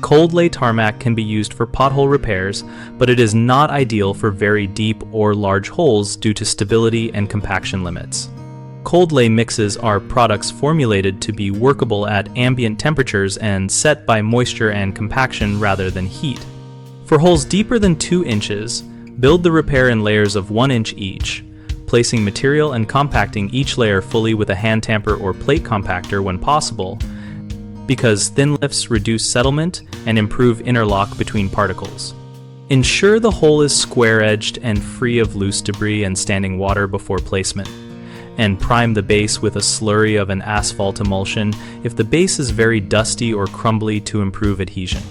Cold lay tarmac can be used for pothole repairs, but it is not ideal for very deep or large holes due to stability and compaction limits. Cold lay mixes are products formulated to be workable at ambient temperatures and set by moisture and compaction rather than heat. For holes deeper than 2 inches, build the repair in layers of 1 inch each, placing material and compacting each layer fully with a hand tamper or plate compactor when possible, because thin lifts reduce settlement and improve interlock between particles. Ensure the hole is square-edged and free of loose debris and standing water before placement, and prime the base with a slurry of an asphalt emulsion if the base is very dusty or crumbly to improve adhesion.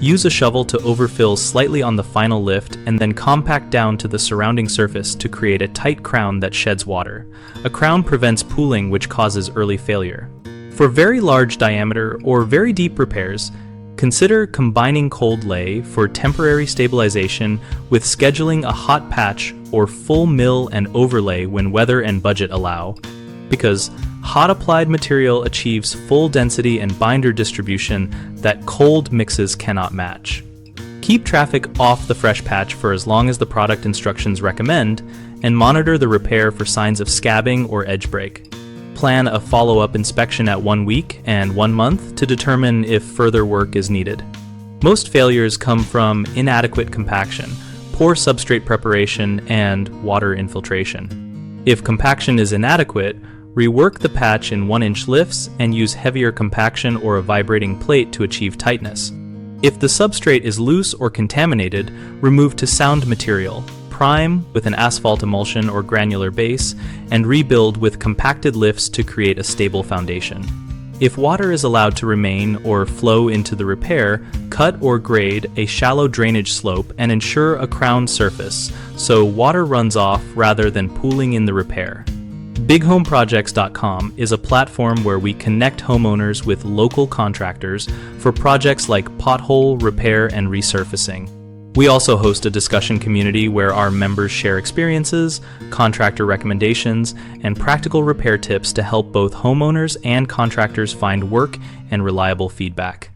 Use a shovel to overfill slightly on the final lift and then compact down to the surrounding surface to create a tight crown that sheds water. A crown prevents pooling, which causes early failure. For very large diameter or very deep repairs, consider combining cold lay for temporary stabilization with scheduling a hot patch or full mill and overlay when weather and budget allow, because hot applied material achieves full density and binder distribution that cold mixes cannot match. Keep traffic off the fresh patch for as long as the product instructions recommend, and monitor the repair for signs of scabbing or edge break. Plan a follow-up inspection at 1 week and 1 month to determine if further work is needed. Most failures come from inadequate compaction, poor substrate preparation, and water infiltration. If compaction is inadequate, rework the patch in 1 inch lifts and use heavier compaction or a vibrating plate to achieve tightness. If the substrate is loose or contaminated, remove to sound material. Prime with an asphalt emulsion or granular base, and rebuild with compacted lifts to create a stable foundation. If water is allowed to remain or flow into the repair, cut or grade a shallow drainage slope and ensure a crown surface so water runs off rather than pooling in the repair. BigHomeProjects.com is a platform where we connect homeowners with local contractors for projects like pothole repair and resurfacing. We also host a discussion community where our members share experiences, contractor recommendations, and practical repair tips to help both homeowners and contractors find work and reliable feedback.